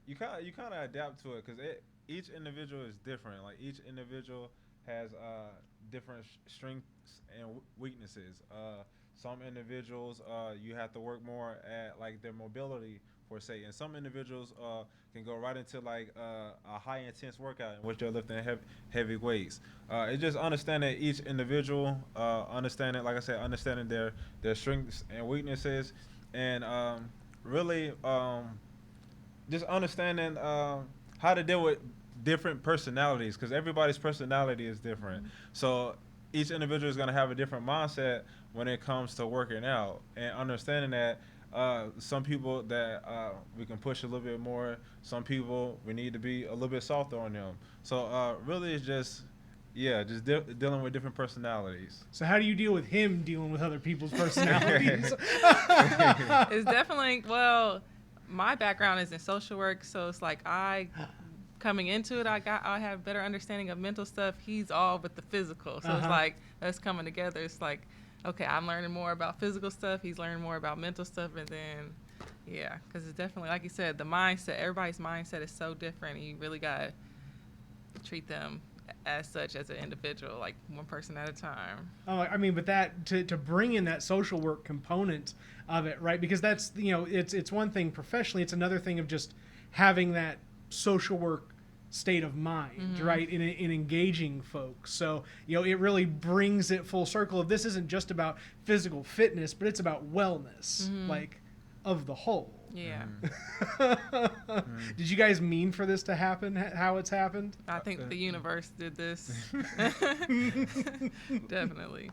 you kind of adapt to it because each individual is different. Like each individual has different strengths and weaknesses. Some individuals you have to work more at like their mobility for say, and some individuals can go right into like a high intense workout in which they're lifting heavy weights. It's just understanding each individual, understanding like I said, understanding their strengths and weaknesses, and really just understanding how to deal with different personalities because everybody's personality is different. So each individual is going to have a different mindset when it comes to working out and understanding that some people that we can push a little bit more, some people we need to be a little bit softer on them. So really it's just dealing with different personalities. So how do you deal with him dealing with other people's personalities? It's definitely, well, my background is in social work, so it's like coming into it, I have better understanding of mental stuff. He's all with the physical, so it's like us coming together. It's like, okay, I'm learning more about physical stuff. He's learning more about mental stuff, and then because it's definitely like you said, the mindset. Everybody's mindset is so different. You really gotta treat them as such as an individual, like one person at a time. Oh, I mean, but that to bring in that social work component of it, right? Because that's it's one thing professionally, it's another thing of just having that social work state of mind, right? In engaging folks. So it really brings it full circle. Of this isn't just about physical fitness, but it's about wellness, like of the whole. Yeah. Did you guys mean for this to happen? How it's happened? I think the universe did this. Definitely.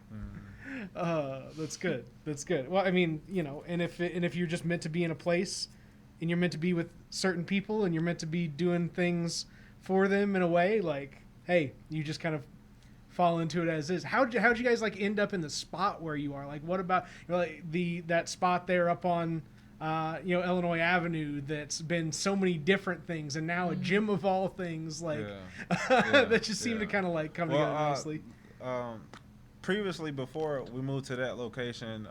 That's good. That's good. Well, I mean, and if you're just meant to be in a place, and you're meant to be with certain people, and you're meant to be doing things for them in a way, like, hey, you just kind of fall into it as is. How'd you guys like end up in the spot where you are? Like, what about like that spot there up on Illinois Avenue that's been so many different things, and now a gym of all things, like that just seem to kind of like come together nicely. Previously, before we moved to that location,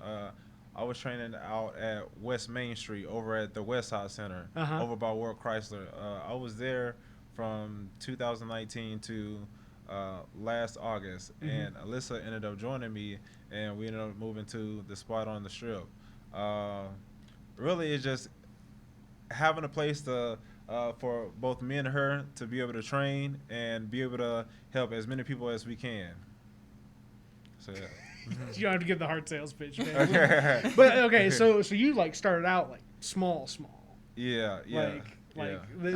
I was training out at West Main Street over at the West Side Center, over by World Chrysler. I was there from 2019 to last August, and Alyssa ended up joining me, and we ended up moving to the spot on the Strip. Really, it's just having a place to for both me and her to be able to train and be able to help as many people as we can. So yeah. You don't have to give the hard sales pitch, man. But okay, so you like started out like small. Yeah.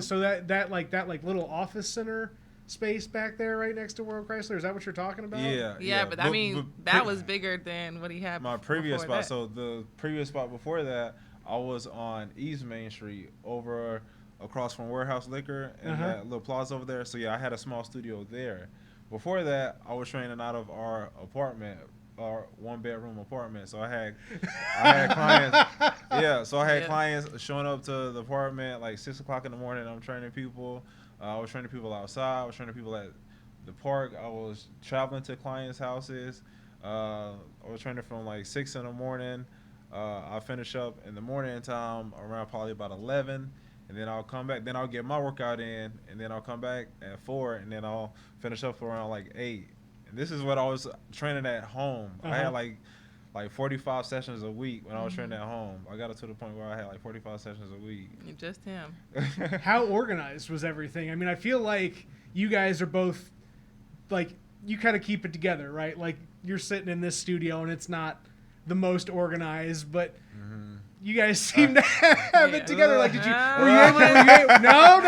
So that little office center space back there right next to World Chrysler, is that what you're talking about? Yeah, but I mean that was bigger than what he had. My previous spot. So the previous spot before that, I was on East Main Street over across from Warehouse Liquor and that little plaza over there. So yeah, I had a small studio there. Before that, I was training out of our apartment, our 1-bedroom apartment. So I had clients. Yeah, so I had clients showing up to the apartment like 6 o'clock in the morning. I'm training people. I was training people outside. I was training people at the park. I was traveling to clients' houses. I was training from like 6 in the morning. I'll finish up in the morning time around probably about 11. And then I'll come back. Then I'll get my workout in. And then I'll come back at 4. And then I'll finish up around like 8. And this is what I was training at home. I had like 45 sessions a week when I was training at home. I got it to the point where I had like 45 sessions a week. Just him. How organized was everything? I mean, I feel like you guys are both, like, you kind of keep it together, right? Like, you're sitting in this studio and it's not the most organized, but you guys seem to have it together. Like, were you able to? No.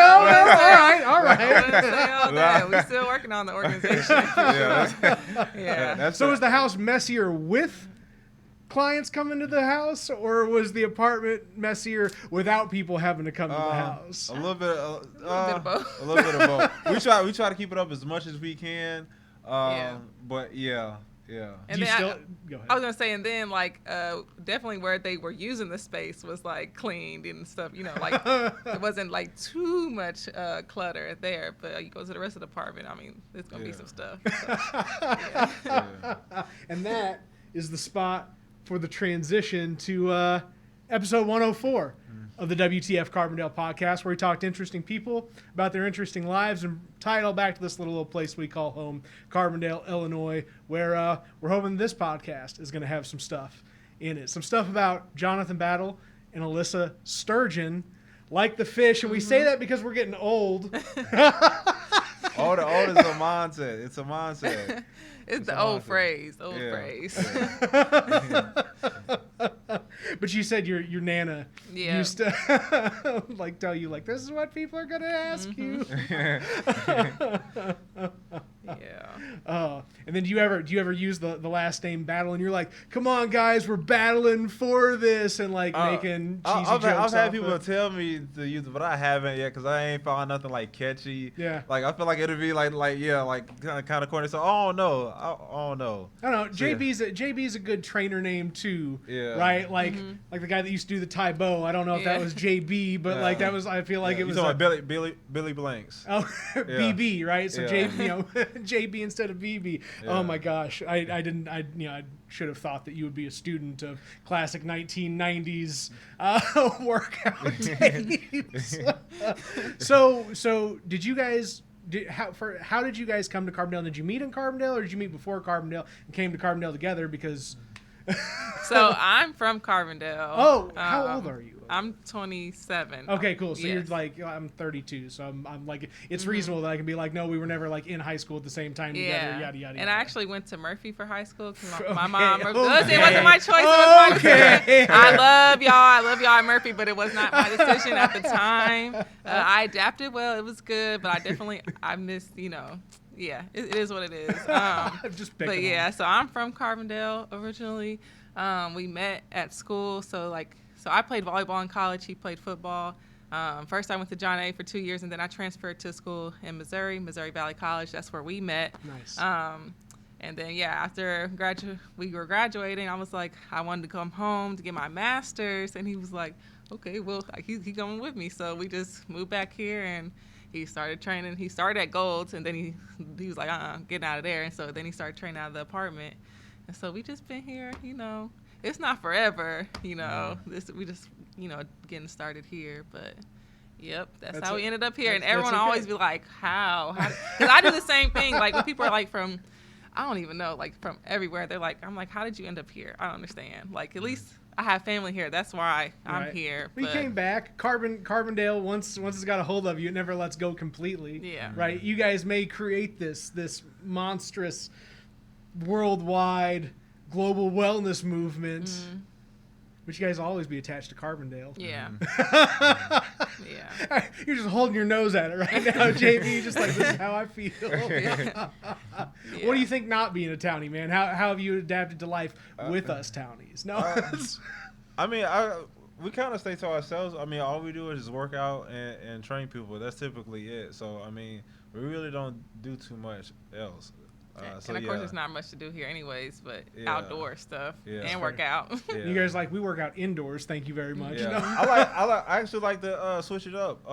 All right. We're still working on the organization. So was the house messier with clients coming to the house, or was the apartment messier without people having to come to the house? A little bit of both. A little bit of both. We try to keep it up as much as we can. But yeah. And then go ahead. I was gonna say, and then like definitely where they were using the space was like cleaned and stuff. Like it wasn't like too much clutter there. But you go to the rest of the apartment, I mean, there's gonna be some stuff. So, And that is the spot for the transition to episode 104 of the WTF Carbondale podcast, where we talk to interesting people about their interesting lives and tie it all back to this little place we call home, Carbondale, Illinois, where we're hoping this podcast is going to have some stuff in it. Some stuff about Johnathan Battle and Alyssa Sturgeon, like the fish. And we say that because we're getting old. Old is a mindset. It's a mindset. It's the old phrase. But you said your nana used to like tell you like this is what people are gonna ask you. Yeah. And then do you ever use the last name Battle and you're like, come on guys, we're battling for this, and like making cheesy jokes. I've had people tell me to use it, but I haven't yet because I ain't found nothing like catchy. Yeah. Like I feel like it'd be like kind of corny. So I don't know. I don't know. JB's a good trainer name too. Yeah. Right. Like the guy that used to do the Tae Bo. I don't know if that was JB, but like that was. I feel like it was. You talking about Billy Blanks. Oh, BB, right? So JB, JB instead of BB. Yeah. Oh my gosh, I should have thought that you would be a student of classic 1990s workout tapes. So did you guys? How did you guys come to Carbondale? Did you meet in Carbondale, or did you meet before Carbondale and came to Carbondale together? Because so I'm from Carbondale. Oh, how old are you? I'm 27. Okay, cool. So you're like, I'm 32. So I'm like, it's reasonable that I can be like, no, we were never like in high school at the same time together. Yada yada. And I actually went to Murphy for high school because my mom. It wasn't my choice. It was my decision. I love y'all at Murphy, but it was not my decision at the time. I adapted well. It was good, but I missed. Yeah, it is what it is. So I'm from Carbondale originally. We met at school, so I played volleyball in college. He played football. First I went to John A for 2 years, and then I transferred to school in Missouri Valley College. That's where we met. Nice. And then after we were graduating, I was like, I wanted to come home to get my master's, and he was like, okay, well, he going with me. So we just moved back here, and he started training. He started at Gold's, and then he was like, getting out of there. And so then he started training out of the apartment. And so we just been here, It's not forever, we just, getting started here. But, yep, that's how we ended up here. And everyone always be like, how? Because I do the same thing. Like, when people are like from, I don't even know, like from everywhere, they're like, I'm like, how did you end up here? I don't understand. Like, at least I have family here. That's why I'm here. We came back. Carbondale, once it's got a hold of you, it never lets go completely. Yeah. Right? You guys may create this monstrous worldwide global wellness movement, but you guys will always be attached to Carbondale. Yeah. Yeah. You're just holding your nose at it right now, JB. Just like, this is how I feel. What do you think not being a townie, man? How have you adapted to life with us townies? No. We kind of stay to ourselves. All we do is just work out and train people. That's typically it. So, we really don't do too much else. And of course, there's not much to do here anyways, but outdoor stuff and work out. Yeah. You guys we work out indoors. Thank you very much. Yeah. I actually like to switch it up.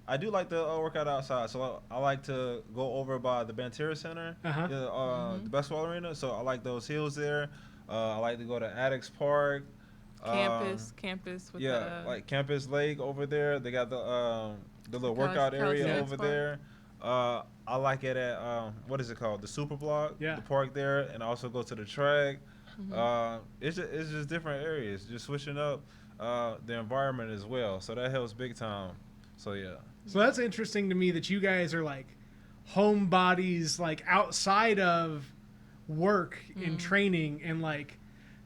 I do like to work out outside. So I like to go over by the Banterra Center, the basketball arena. So I like those hills there. I like to go to Addicts Park. Campus with like Campus Lake over there. They got the little workout area over there. I like it at what is it called? The Super Block. Yeah. The park there, and I also go to the track. It's just different areas, just switching up the environment as well. So that helps big time. So yeah. So that's interesting to me that you guys are like homebodies, like outside of work and training, and like,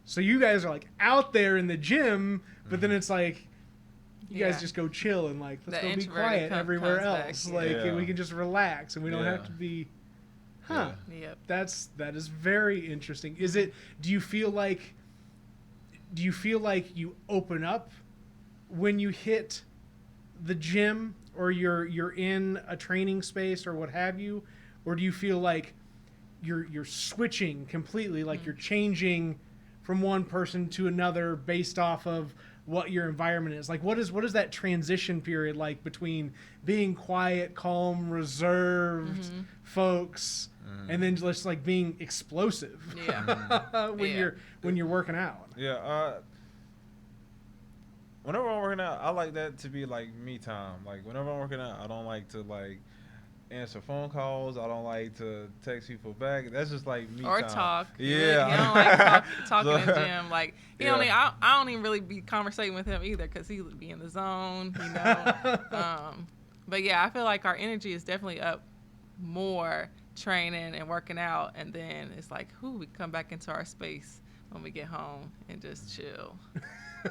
so you guys are like out there in the gym, but then it's like, you guys just go chill and like, let's go be quiet everywhere else. We can just relax and we don't have to be, Yep. That is very interesting. Do you feel like you open up when you hit the gym or you're in a training space or what have you? Or do you feel like you're switching completely, like you're changing from one person to another based off of what your environment is? Like, what is that transition period like between being quiet, calm, reserved folks and then just like being explosive when you're working out? Yeah. whenever I'm working out, I like that to be like me time. Like whenever I'm working out, I don't like to like answer phone calls. I don't like to text people back. That's just like me Or time. talk. Yeah. He don't like talking in So- the gym. Like I don't even really be conversating with him either because he would be in the zone. But yeah, I feel like our energy is definitely up more training and working out, and then it's like, we come back into our space when we get home and just chill.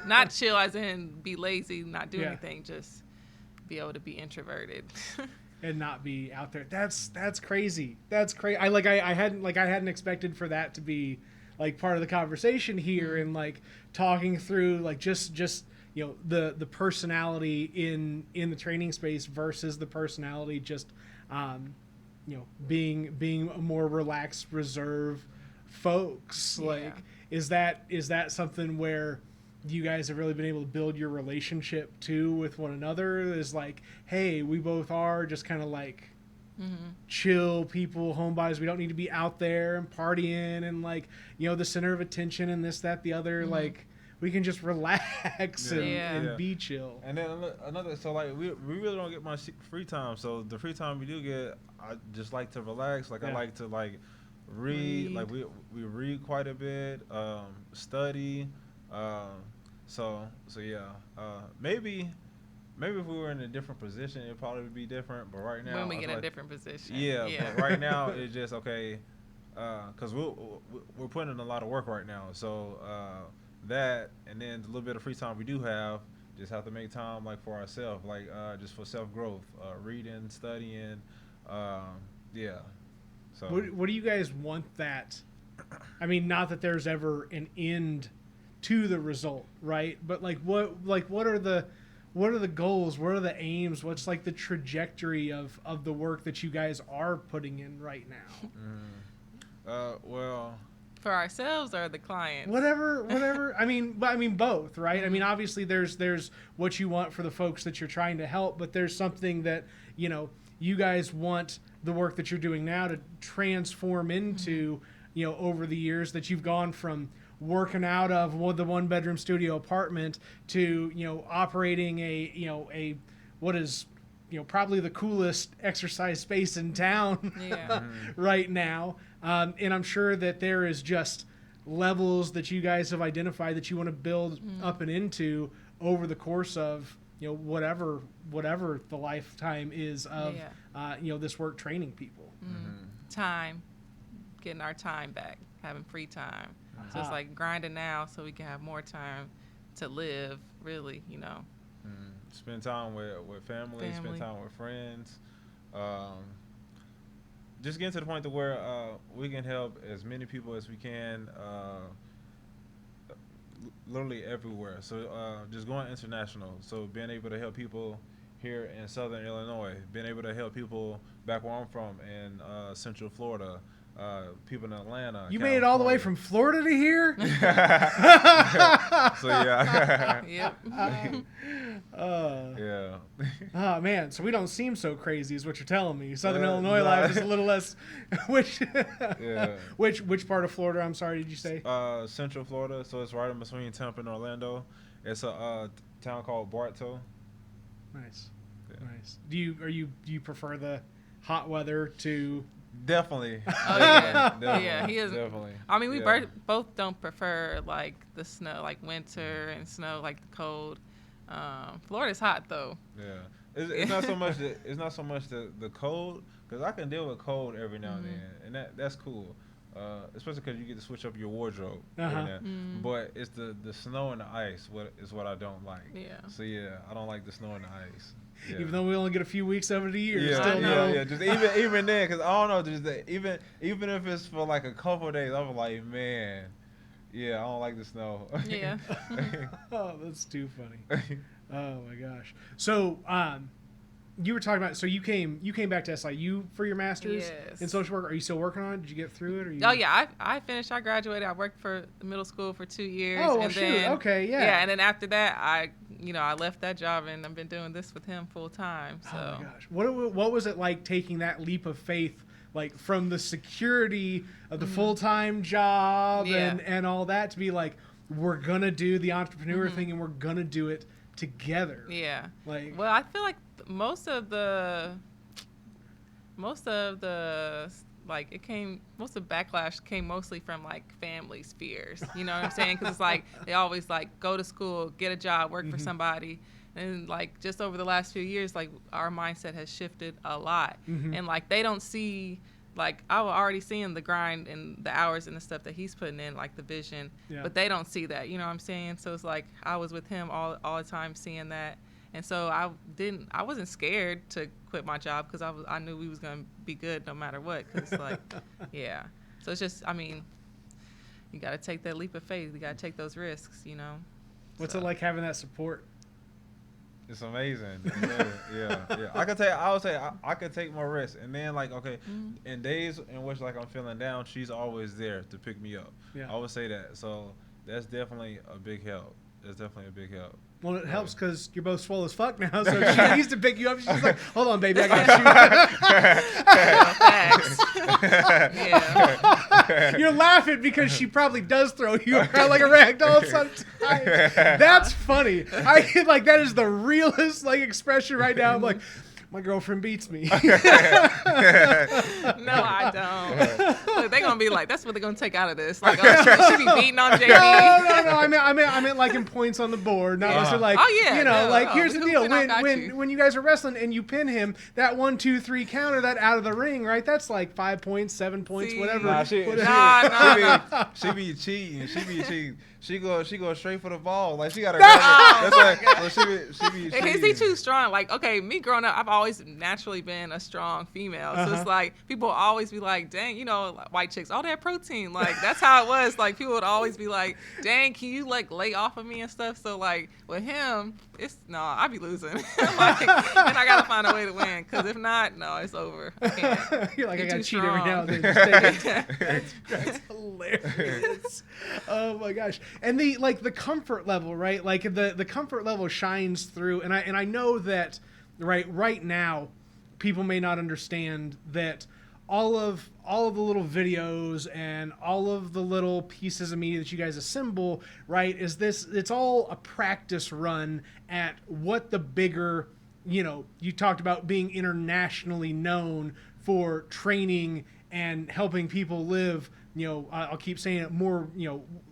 Not chill as in be lazy, not do anything, just be able to be introverted. And not be out there. That's crazy. That's crazy. I hadn't expected for that to be like part of the conversation here, and like talking through like just the personality in the training space versus the personality just being a more relaxed, reserved folks. Yeah. Like is that something where you guys have really been able to build your relationship too with one another? Is like, hey, we both are just kind of like chill people, homebodies. We don't need to be out there and partying and like, the center of attention and this, that, the other. Like we can just relax and be chill. And then another, so like we really don't get much free time. So the free time we do get, I just like to relax. Like I like to like read. Like we read quite a bit, study. So yeah, maybe if we were in a different position, it'd probably be different. But right now, when we get in a different position, but right now it's just okay, because we're putting in a lot of work right now. So that, and then the little bit of free time we do have, just have to make time like for ourselves, like just for self growth, reading, studying, So what do you guys want that? I mean, not that there's ever an end to the result, right? But what are the goals? What are the aims? What's like the trajectory of the work that you guys are putting in right now? Well, for ourselves or the clients? Whatever. I mean both, right? I mean, obviously there's what you want for the folks that you're trying to help, but there's something that, you guys want the work that you're doing now to transform into, over the years that you've gone from working out of the 1-bedroom studio apartment to operating a what is probably the coolest exercise space in town right now, and I'm sure that there is just levels that you guys have identified that you want to build up and into over the course of whatever the lifetime is of this work training people. Time, getting our time back, having free time. So it's like grinding now so we can have more time to live, really, Spend time with family, spend time with friends. Just getting to the point to where we can help as many people as we can, literally everywhere. So just going international. So being able to help people here in Southern Illinois, being able to help people back where I'm from in Central Florida, people in Atlanta. You made it all the way from Florida to here? So yeah. Yep. Yeah. Oh man, so we don't seem so crazy is what you're telling me. Southern Illinois life is a little less which part of Florida, I'm sorry, did you say? Central Florida, so it's right in between Tampa and Orlando. It's a town called Bartow. Nice. Yeah. Nice. Do you prefer the hot weather to Definitely. Definitely. Yeah, he is. Definitely. I mean, we both don't prefer like the snow, like winter and snow, like the cold. Florida's hot though. Yeah, it's not so much the cold, because I can deal with cold every now and then, and that's cool. Especially because you get to switch up your wardrobe. But it's the snow and the ice what I don't like. Yeah. So yeah, I don't like the snow and the ice. Yeah. Even though we only get a few weeks of it a year. Yeah. Just even then, because I don't know, just even if it's for like a couple of days, I'm like, man, yeah, I don't like the snow. Yeah. Oh, that's too funny. Oh my gosh. So, you were talking about, so you came back to SIU for your master's in social work. Are you still working on it? Did you get through it? Oh yeah, I finished. I graduated. I worked for the middle school for 2 years. Oh, well, shoot. Okay, yeah. Yeah, and then after that, I left that job and I've been doing this with him full time. So. Oh my gosh, what was it like taking that leap of faith, like from the security of the full-time job and all that, to be like, we're gonna do the entrepreneur thing and we're gonna do it together. Yeah. Like, well, I feel like most of the most of the backlash came mostly from like family spheres. You know what I'm saying? Because it's like they always like go to school, get a job, work for somebody. And like just over the last few years, like our mindset has shifted a lot. And like they don't see, like I was already seeing the grind and the hours and the stuff that he's putting in, like the vision, but they don't see that. You know what I'm saying? So it's like I was with him all the time seeing that. And so I wasn't scared to quit my job because I knew we was going to be good no matter what. Because like, yeah. So it's just, I mean, you got to take that leap of faith. You got to take those risks, you know. What's it like having that support? It's amazing. Yeah. I would say I could take more risks, and then like in days in which like I'm feeling down, she's always there to pick me up. Yeah. I would say that. So that's definitely a big help. Well, it helps because you're both swole as fuck now, so she needs to pick you up. She's just like, hold on, baby, I got you. You're laughing because she probably does throw you around like a rag doll sometimes. That's funny. That is the realest like expression right now. I'm like, my girlfriend beats me. No, I don't. Look, they're gonna be like, that's what they're gonna take out of this. Like, oh, she be beating on JB. No. I meant like in points on the board. Not necessarily like, here's the deal. When you guys are wrestling and you pin him, that 1, 2, 3 counter, that out of the ring, right? That's like 5 points, 7 points, whatever. Nah, she be cheating. She go straight for the ball. Like she got her. That's like she be. Is he too strong? Like, okay, me growing up, I've always naturally been a strong female. So it's like people always be like, dang, like, white chicks, all that protein. Like that's how it was. Like people would always be like, dang, can you like lay off of me and stuff? So like with him, I be losing. And I gotta find a way to win. Because if not, no, it's over. I can't. You're like, I gotta cheat every now and then. That's hilarious. Oh my gosh. And the comfort level, right? Like the comfort level shines through, and I know that right now people may not understand that all of the little videos and all of the little pieces of media that you guys assemble, right, it's all a practice run at what the bigger, you talked about being internationally known for training and helping people live, I'll keep saying it, more,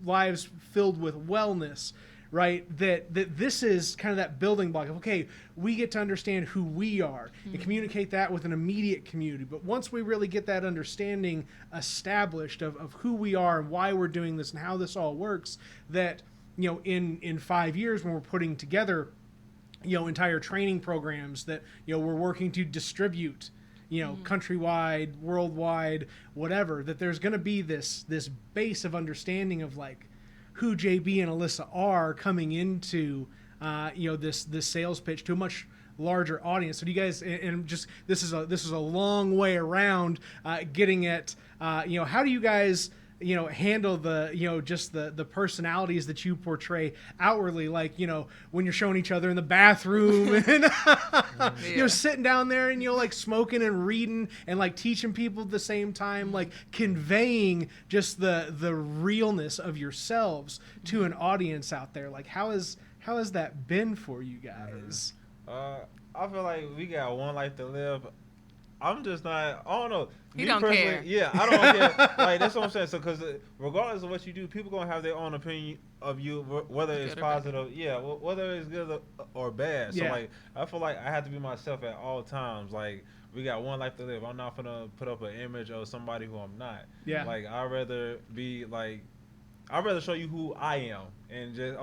lives filled with wellness, right? That this is kind of that building block of, okay, we get to understand who we are and communicate that with an immediate community. But once we really get that understanding established of who we are and why we're doing this and how this all works, that, in 5 years when we're putting together, entire training programs that, we're working to distribute, countrywide, worldwide, whatever, that there's going to be this base of understanding of like who JB and Alyssa are coming into, this sales pitch to a much larger audience. So do you guys, and just, this is a long way around, getting at, how do you guys, handle the, just the personalities that you portray outwardly, like, when you're showing each other in the bathroom and, sitting down there and, like smoking and reading and like teaching people at the same time, like conveying just the realness of yourselves to an audience out there. Like, how has that been for you guys? I feel like we got one life to live. I'm just not. I don't know. You don't care. Yeah, I don't care. Like that's what I'm saying. So, because regardless of what you do, people gonna have their own opinion of you, whether it's positive, whether it's good or bad. So, like, I feel like I have to be myself at all times. Like, we got one life to live. I'm not gonna put up an image of somebody who I'm not. Yeah. Like, I'd rather show you who I am, and just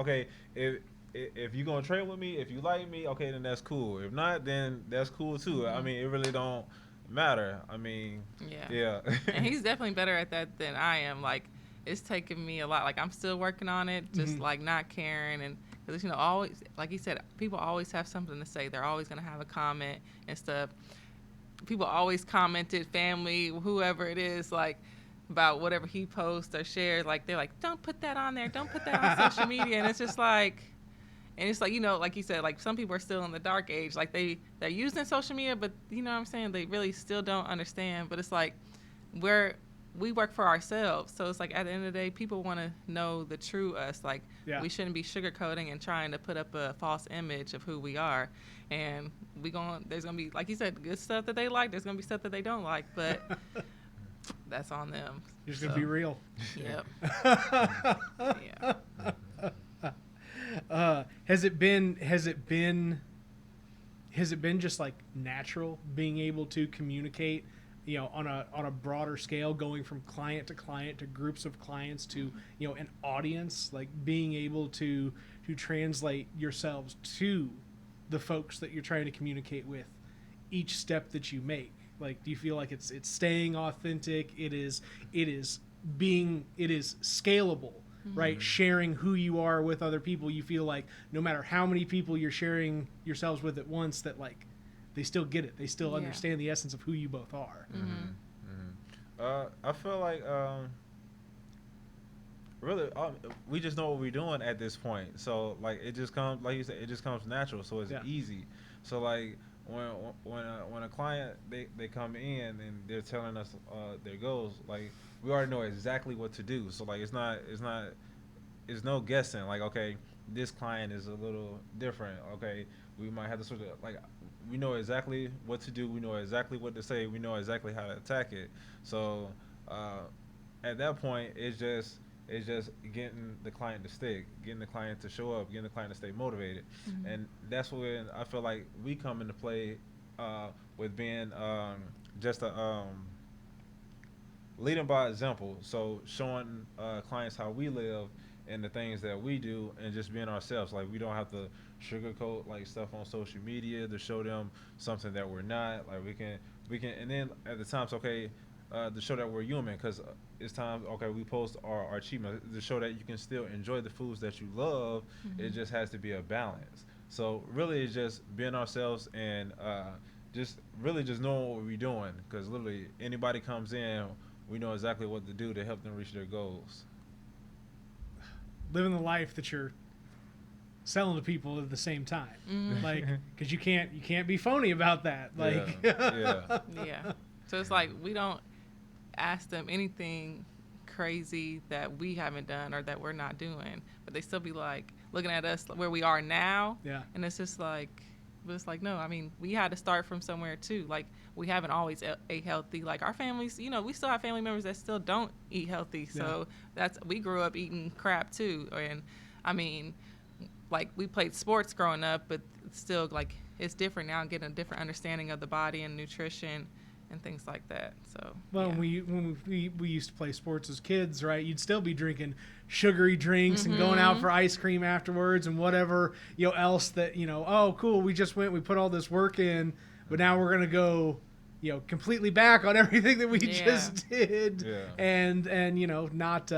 if you're gonna train with me, if you like me, okay, then that's cool. If not, then that's cool too. I mean, it really don't matter. I mean, yeah. And he's definitely better at that than I am. Like, it's taken me a lot. Like, I'm still working on it, just like not caring. And because, always, like he said, people always have something to say. They're always going to have a comment and stuff. People always commented, family, whoever it is, like, about whatever he posts or shares. Like, they're like, don't put that on there. Don't put that on social media. And it's just like, and it's like, like you said, like some people are still in the dark age. Like they're using social media, but you know what I'm saying? They really still don't understand. But it's like, we're we work for ourselves. So it's like at the end of the day, people want to know the true us. Like Yeah. we shouldn't be sugarcoating and trying to put up a false image of who we are. And there's going to be, like you said, good stuff that they like. There's going to be stuff that they don't like, but that's on them. You're just going to be real. Yep. Yeah. Has it been just like natural being able to communicate, you know, on a broader scale, going from client to client to groups of clients to, you know, an audience, like being able to translate yourselves to the folks that you're trying to communicate with each step that you make? Like, do you feel like it's staying authentic? It is scalable, right? Sharing who you are with other people. You feel like no matter how many people you're sharing yourselves with at once, that like they still get it. They still understand the essence of who you both are. I feel like really we just know what we're doing at this point. So like it just comes, like you said, it just comes natural. So it's easy. So like when a client they come in and they're telling us their goals, like we already know exactly what to do. So like it's no guessing. Like, okay, this client is a little different. Okay, we might have to sort of like we know exactly what to do. We know exactly what to say. We know exactly how to attack it. So at that point, it's just getting the client to stick, getting the client to show up, getting the client to stay motivated, and that's when I feel like we come into play with being just a leading by example. So showing clients how we live and the things that we do, and just being ourselves. Like we don't have to sugarcoat like stuff on social media to show them something that we're not. Like we can, and then at the times, okay, to show that we're human, because it's time. Okay, we post our achievements to show that you can still enjoy the foods that you love. It just has to be a balance. So really, it's just being ourselves and just really just knowing what we're doing. Because literally, anybody comes in, we know exactly what to do to help them reach their goals. Living the life that you're selling to people at the same time, like, because you can't be phony about that. Like, yeah. So it's like we don't ask them anything crazy that we haven't done or that we're not doing, but they still be like looking at us where we are now. Yeah. And it's just like, but it's like, no, I mean, we had to start from somewhere too. Like we haven't always ate healthy. Like our families, you know, we still have family members that still don't eat healthy. So we grew up eating crap too. And I mean, like we played sports growing up, but still like it's different now, getting a different understanding of the body and nutrition and things like that. So when we used to play sports as kids, right, you'd still be drinking sugary drinks and going out for ice cream afterwards and whatever, you know, else that, you know, oh cool, we just went, we put all this work in, but now we're gonna go, you know, completely back on everything that we just did. And you know, not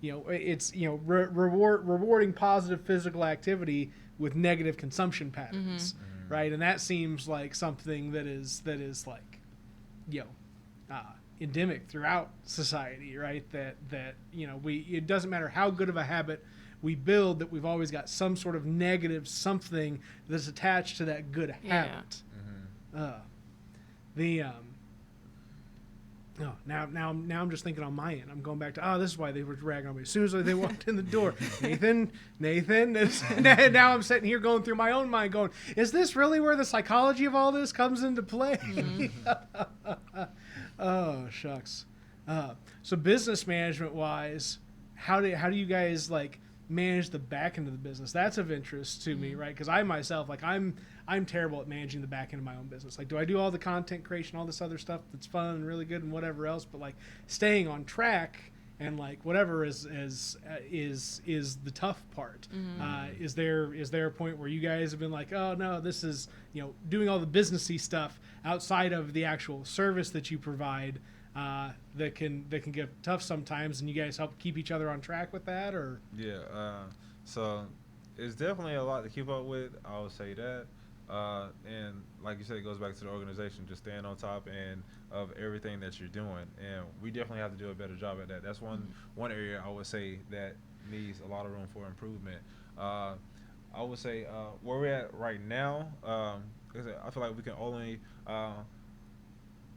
you know, it's, you know, rewarding positive physical activity with negative consumption patterns, right? And that seems like something that is like, you know, endemic throughout society, right? That you know, it doesn't matter how good of a habit we build, that we've always got some sort of negative something that's attached to that good habit. Now I'm just thinking on my end. I'm going back to, this is why they were dragging on me. As soon as they walked in the door, Nathan, now I'm sitting here going through my own mind going, is this really where the psychology of all this comes into play? Oh, shucks. So business management wise, how do you guys like manage the back end of the business? That's of interest to me, right? Because I myself, like I'm terrible at managing the back end of my own business. Like, do I do all the content creation, all this other stuff that's fun and really good and whatever else, but like staying on track and like whatever is the tough part. Is there a point where you guys have been like, oh no, this is, you know, doing all the businessy stuff outside of the actual service that you provide, that can get tough sometimes, and you guys help keep each other on track with that? Or so it's definitely a lot to keep up with, I would say that. And like you said, it goes back to the organization, just staying on top and of everything that you're doing, and we definitely have to do a better job at that. That's one area I would say that needs a lot of room for improvement. I would say where we're at right now, I feel like we can only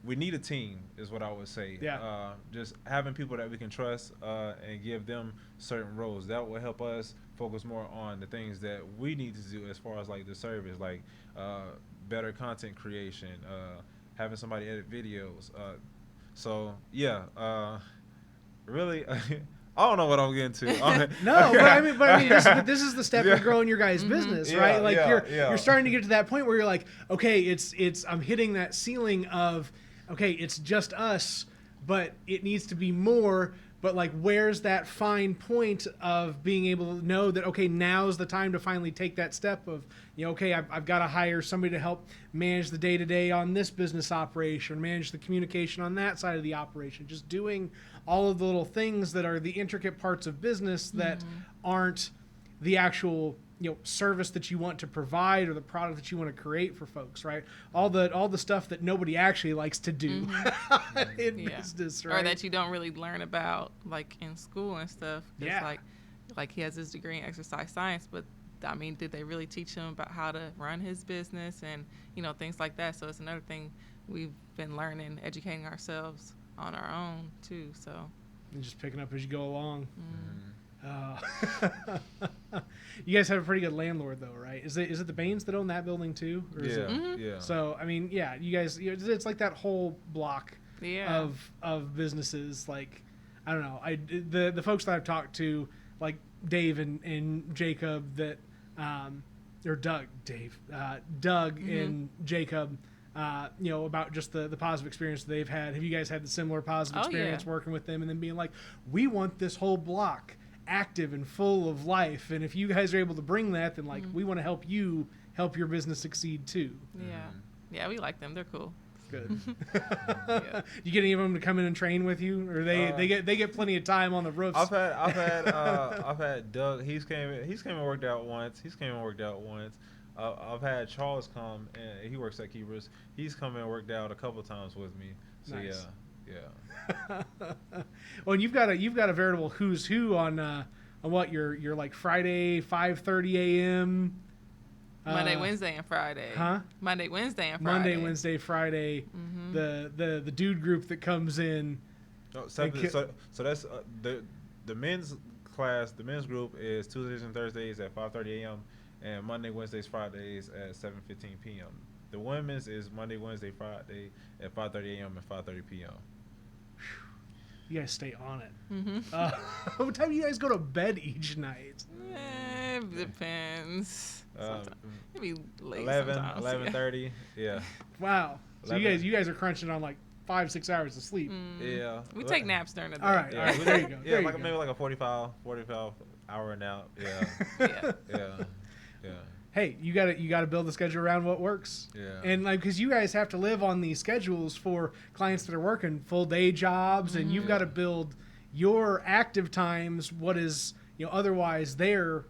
we need a team is what I would say. Yeah. Just having people that we can trust and give them certain roles that will help us focus more on the things that we need to do as far as like the service, like better content creation, having somebody edit videos. So yeah, really. I don't know what I'm getting to. No, but I mean, this is the step of growing your guys' business, right? Like you're starting to get to that point where you're like, okay, it's I'm hitting that ceiling of, okay, it's just us, but it needs to be more. But like, where's that fine point of being able to know that, okay, now's the time to finally take that step of, okay, I've got to hire somebody to help manage the day-to-day on this business operation, manage the communication on that side of the operation, just doing all of the little things that are the intricate parts of business that aren't the actual service that you want to provide or the product that you want to create for folks, right? All the stuff that nobody actually likes to do in business, right? Or that you don't really learn about like in school and stuff. Yeah. Like he has his degree in exercise science, but I mean, did they really teach him about how to run his business and things like that? So it's another thing we've been learning, educating ourselves on our own too. So and just picking up as you go along. You guys have a pretty good landlord though, right? Is it the Baines that own that building too? Or is it, yeah. So I mean, yeah, you guys, it's like that whole block of businesses. Like, I don't know, the folks that I've talked to, like Dave and Jacob, that or Doug and Jacob, about just the positive experience they've had. Have you guys had the similar positive experience working with them and then being like, we want this whole block active and full of life, and if you guys are able to bring that, then like we want to help you help your business succeed too? Yeah, we like them. They're cool. Good. You get any of them to come in and train with you, or they get plenty of time on the roofs? I've had Doug. He's came and worked out once. I've had Charles come, and he works at Keepers. He's come and worked out a couple times with me. So nice. Yeah. Well, and you've got a veritable who's who on what your like Friday 5:30 a.m. Monday, Wednesday, and Friday. Huh? Monday, Wednesday, and Friday. Monday, Wednesday, Friday. The dude group that comes in. So that's the men's class. The men's group is Tuesdays and Thursdays at 5:30 a.m. and Monday, Wednesdays, Fridays at 7:15 p.m. The women's is Monday, Wednesday, Friday at 5:30 a.m. and 5:30 p.m. You guys stay on it. What time do you guys go to bed each night? It depends. Maybe late 11:30. Yeah. Wow. So 11. you guys are crunching on like 5-6 hours of sleep. Yeah. We take naps during the day. All right. There you go. Yeah, maybe like a 45 hour nap. Yeah. Yeah. Hey, you gotta build the schedule around what works. Yeah. And like, because you guys have to live on these schedules for clients that are working full day jobs, and you've got to build your active times what is otherwise their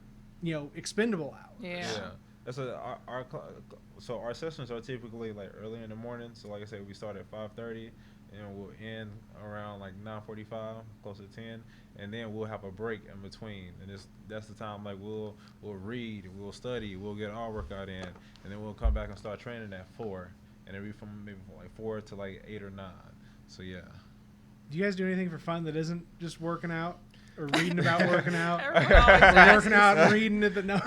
expendable hours. Yeah. That's our sessions are typically like early in the morning. So like I said, we start at 5:30 and we'll end around like 9:45, close to 10, and then we'll have a break in between. And that's the time like we'll read, we'll study, we'll get our workout in, and then we'll come back and start training at 4, and it'll be from like 4 to like 8 or 9. So yeah. Do you guys do anything for fun that isn't just working out or reading about working out? Or working out and reading it, but no.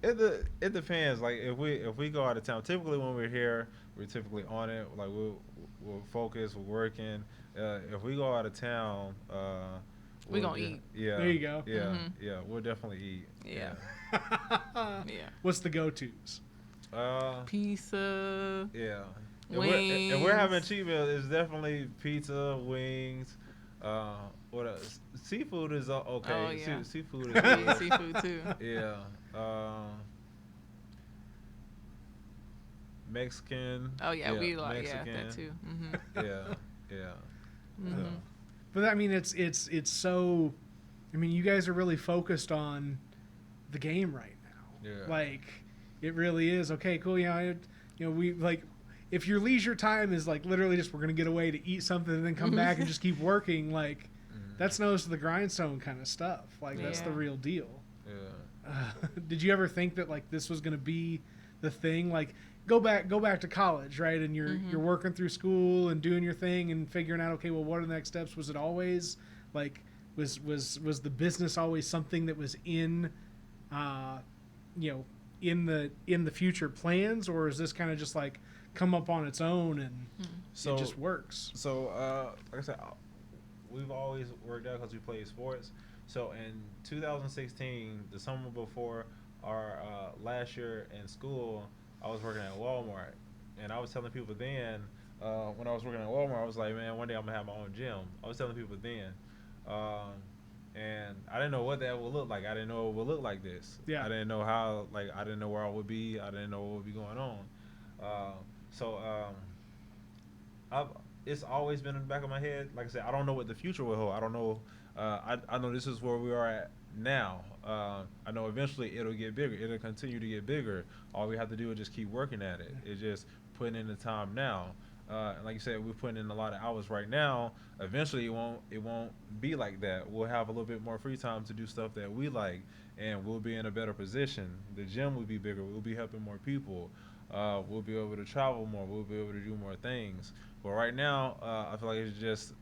It depends. Like if we go out of town, typically when we're here, we're typically on it. Like we'll focus, we're working. If we go out of town, we're gonna eat. Yeah. There you go. Yeah. Yeah. We'll definitely eat. Yeah. Yeah. What's the go-tos? Pizza. Yeah. Wings. If we're having cheat meals, it's definitely pizza, wings. What else? Seafood is okay. Oh, yeah. Seafood is good. Seafood too. Yeah. Mexican. Oh yeah, we like Mexican. that too. Yeah. But I mean, it's so. I mean, you guys are really focused on the game right now. Yeah. Like, it really is. Okay, cool. We like. If your leisure time is like literally just we're gonna get away to eat something and then come back and just keep working, like that's nose to the grindstone kind of stuff. Like that's the real deal. Yeah. Did you ever think that like this was gonna be the thing. Like go back to college, right? And you're working through school and doing your thing and figuring out, okay, well, what are the next steps? Was it always like was the business always something that was in in the future plans, or is this kind of just like come up on its own and it just works? So like I said, we've always worked out because we played sports. So in 2016, the summer before our last year in school, I was working at Walmart, and I was telling people then, when I was working at Walmart, I was like, man, one day I'm gonna have my own gym. I was telling people then, and I didn't know what that would look like. I didn't know it would look like this. Yeah. I didn't know how. Like I didn't know where I would be. I didn't know what would be going on. So I've it's always been in the back of my head. Like I said, I don't know what the future will hold. I don't know. I know this is where we are at now. I know eventually it'll get bigger. It'll continue to get bigger. All we have to do is just keep working at it. It's just putting in the time now. And like you said, we're putting in a lot of hours right now. Eventually, it won't be like that. We'll have a little bit more free time to do stuff that we like, and we'll be in a better position. The gym will be bigger. We'll be helping more people. We'll be able to travel more. We'll be able to do more things. But right now, I feel like it's just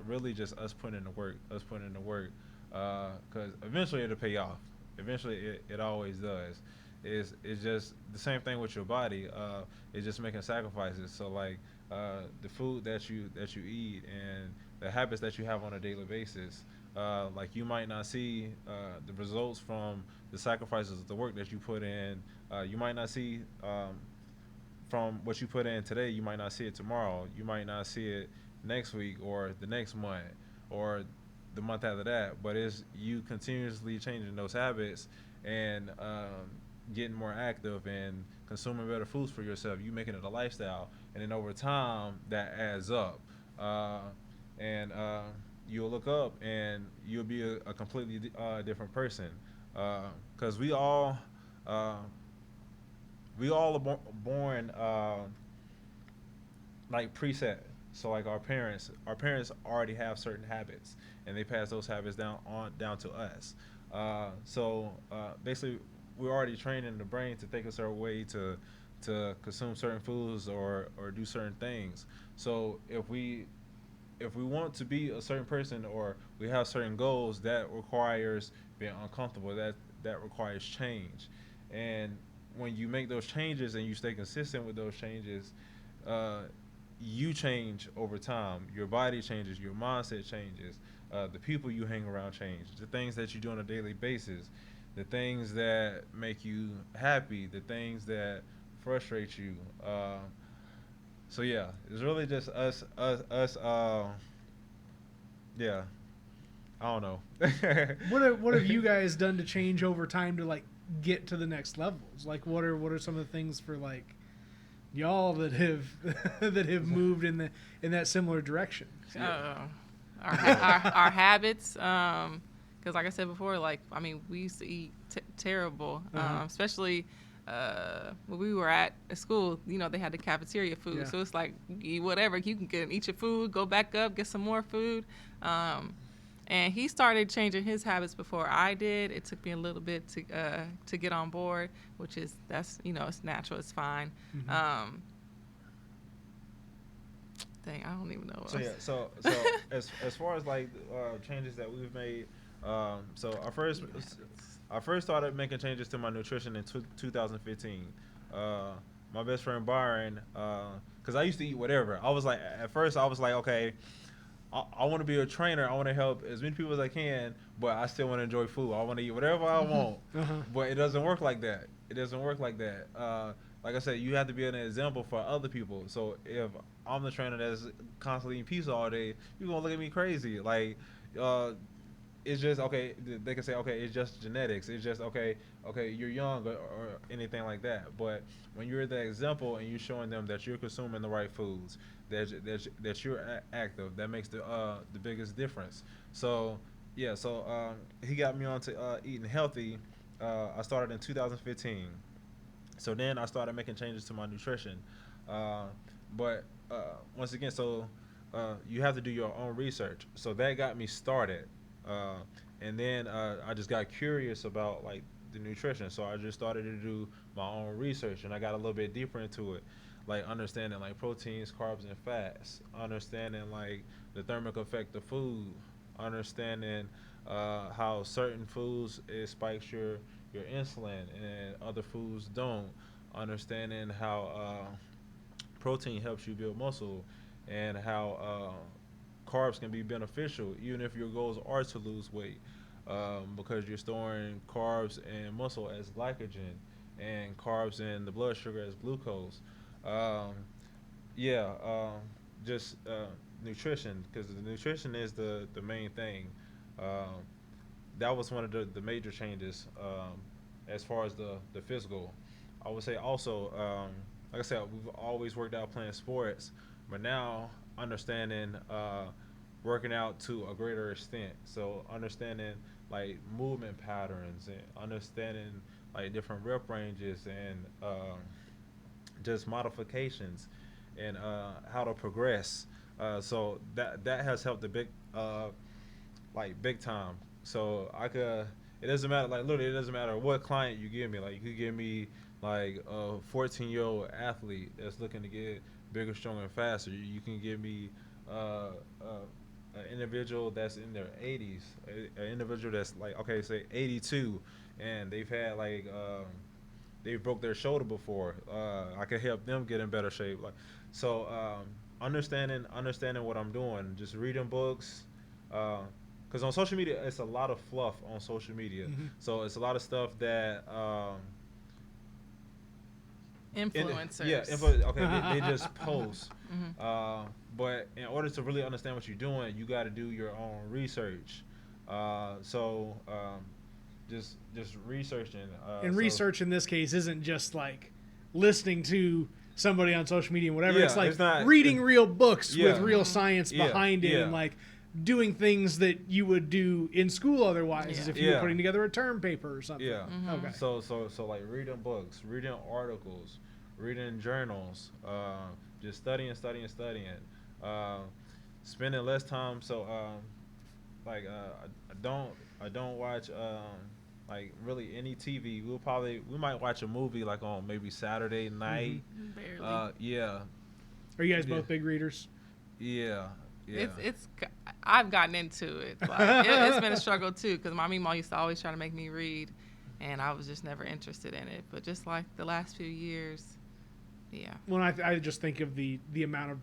really just us putting in the work. Because eventually it'll pay off. Eventually, it always does. It's just the same thing with your body. It's just making sacrifices. So like the food that you eat and the habits that you have on a daily basis. Like you might not see the results from the sacrifices of the work that you put in. You might not see from what you put in today. You might not see it tomorrow. You might not see it next week or the next month or the month after that. But it's you continuously changing those habits and getting more active and consuming better foods for yourself. You making it a lifestyle, and then over time that adds up. And you'll look up and you'll be a completely different person. Because we all are born like preset. So like our parents already have certain habits, and they pass those habits down to us. So basically, we're already training the brain to think a certain way to consume certain foods or do certain things. So if we want to be a certain person or we have certain goals, that requires being uncomfortable. That requires change. And when you make those changes and you stay consistent with those changes, you change over time. Your body changes. Your mindset changes. The people you hang around change. The things that you do on a daily basis. The things that make you happy. The things that frustrate you. So yeah, it's really just us. Yeah, I don't know. What have you guys done to change over time to like get to the next levels? Like what are some of the things for like y'all that have that have moved in that similar direction? Our habits, because like I said before, like I mean we used to eat terrible, especially when we were at school. You know, they had the cafeteria food, so it's like eat whatever you can eat your food, go back up, get some more food. And he started changing his habits before I did. It took me a little bit to get on board, that's it's natural, it's fine. Dang, I don't even know. So yeah, so as far as like changes that we've made, so I first started making changes to my nutrition in 2015. My best friend Byron, because I used to eat whatever. I was like, at first I was like, okay, I want to be a trainer. I want to help as many people as I can, but I still want to enjoy food. I want to eat whatever I want, but it doesn't work like that. Like I said, you have to be an example for other people. So if I'm the trainer that's constantly eating pizza all day, you're gonna look at me crazy. Like, it's just okay. They can say, okay, it's just genetics. It's just okay, you're young or anything like that. But when you're the example and you're showing them that you're consuming the right foods, that you're active, that makes the biggest difference. So yeah, so he got me onto eating healthy. I started in 2015. So then I started making changes to my nutrition. But once again, so you have to do your own research. So that got me started. And then I just got curious about like the nutrition. So I just started to do my own research, and I got a little bit deeper into it, like understanding like proteins, carbs, and fats, understanding like the thermic effect of food, understanding how certain foods it spikes your insulin and other foods don't, understanding how protein helps you build muscle, and how carbs can be beneficial even if your goals are to lose weight, because you're storing carbs and muscle as glycogen, and carbs and the blood sugar as glucose. Um, yeah, just nutrition, because the nutrition is the main thing. Um, that was one of the major changes, as far as the physical. I would say also, like I said, we've always worked out playing sports, but now understanding working out to a greater extent. So understanding like movement patterns and understanding like different rep ranges and just modifications and how to progress. So that has helped the big time. So I could. It doesn't matter. Like literally, it doesn't matter what client you give me. Like you could give me like a 14-year-old athlete that's looking to get bigger, stronger, and faster. You can give me an individual that's in their 80s, an individual that's like okay, say 82, and they've had like they broke their shoulder before. I can help them get in better shape. Like so, understanding what I'm doing, just reading books. Because on social media, it's a lot of fluff on social media. Mm-hmm. So it's a lot of stuff that Influencers. okay, they just post. But in order to really understand what you're doing, you got to do your own research. Just researching. And research in this case isn't just like listening to somebody on social media and whatever. Yeah, it's like it's not, reading real books yeah. with real science Yeah, behind it, yeah. and like doing things that you would do in school otherwise, Yeah. as if you were Yeah. putting together a term paper or something. Yeah. Okay. So like reading books, reading articles, reading journals, just studying, spending less time. So like I don't watch like really any TV. We might watch a movie like on maybe Saturday night. Barely. Yeah. Are you guys Yeah. both big readers? Yeah. Yeah. I've gotten into it. Like, it's been a struggle too, because my mom used to always try to make me read, and I was just never interested in it. But just like the last few years, yeah. Well, I just think of the amount of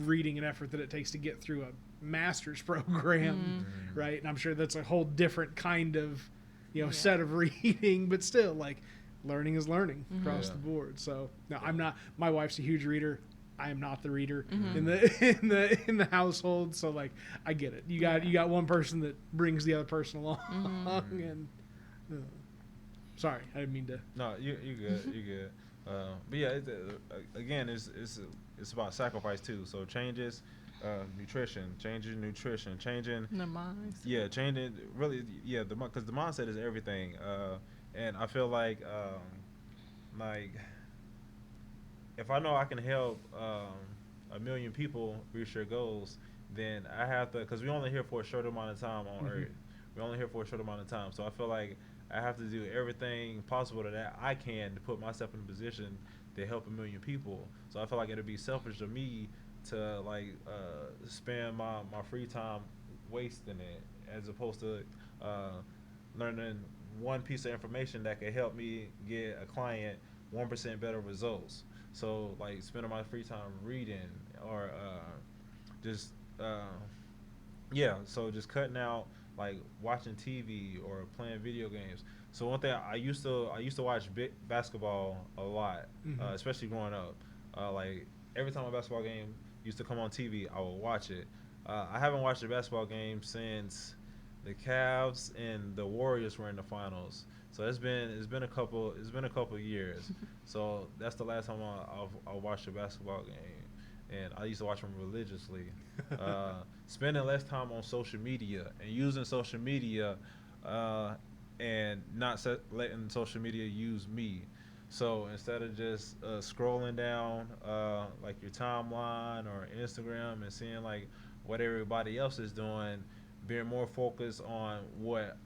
reading and effort that it takes to get through a master's program, right? And I'm sure that's a whole different kind of, Yeah. set of reading, but still, like, learning is learning across Yeah. the board. So no, I'm not. My wife's a huge reader. I am not the reader Mm-hmm. in the household. So like, I get it. You got one person that brings the other person along, and sorry, I didn't mean to. No, you good. You good. But yeah, again, it's about sacrifice too. So changes, nutrition, changing, The minds. yeah, changing really, yeah, because the mindset is everything. And I feel like if I know I can help 1,000,000 people reach their goals, then I have to, because we only here for a short amount of time on Earth. We're only here for a short amount of time. So I feel like I have to do everything possible that I can to put myself in a position to help 1,000,000 people. So I feel like it'd be selfish of me to spend my free time wasting it, as opposed to learning one piece of information that could help me get a client 1% better results. So like spending my free time reading or just so just cutting out like watching TV or playing video games. So one thing I used to watch basketball a lot, especially growing up. Like every time a basketball game used to come on TV, I would watch it. I haven't watched a basketball game since the Cavs and the Warriors were in the finals. So it's been a couple years. So that's the last time I watched a basketball game, and I used to watch them religiously. Spending less time on social media and using social media, and not letting social media use me. So instead of just scrolling down like your timeline or Instagram and seeing like what everybody else is doing, being more focused on what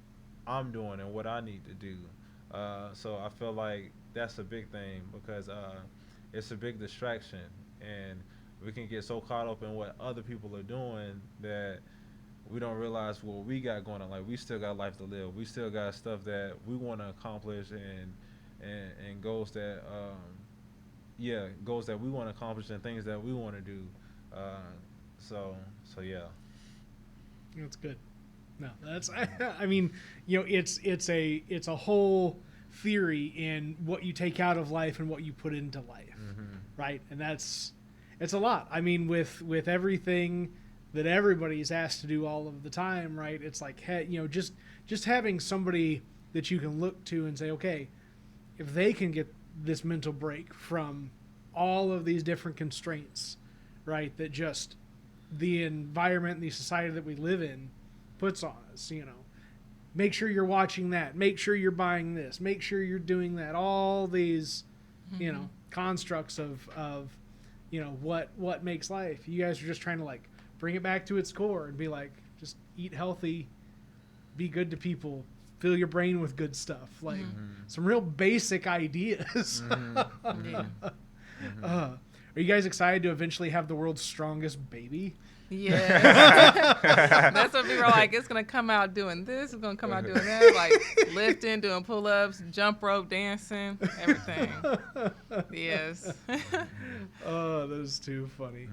I'm doing and what I need to do. So I feel like that's a big thing because it's a big distraction, and we can get so caught up in what other people are doing that we don't realize what we got going on. Like we still got life to live. We still got stuff that we want to accomplish and goals that goals that we want to accomplish and things that we want to do. Uh, so yeah. That's good. No, that's I mean, it's a whole theory in what you take out of life and what you put into life, right? And it's a lot. I mean, with everything that everybody's asked to do all of the time, right? It's like, just having somebody that you can look to and say, okay, if they can get this mental break from all of these different constraints, right? That just the environment and the society that we live in puts on us, make sure you're watching that, make sure you're buying this, make sure you're doing that, all these constructs of what makes life. You guys are just trying to like bring it back to its core and be like, just eat healthy, be good to people, fill your brain with good stuff, like some real basic ideas. Are you guys excited to eventually have the world's strongest baby? Yeah. That's what people are like. It's going to come out doing this. It's going to come out doing that. Like lifting, doing pull-ups, jump rope, dancing, everything. Yes. Oh, that is too funny.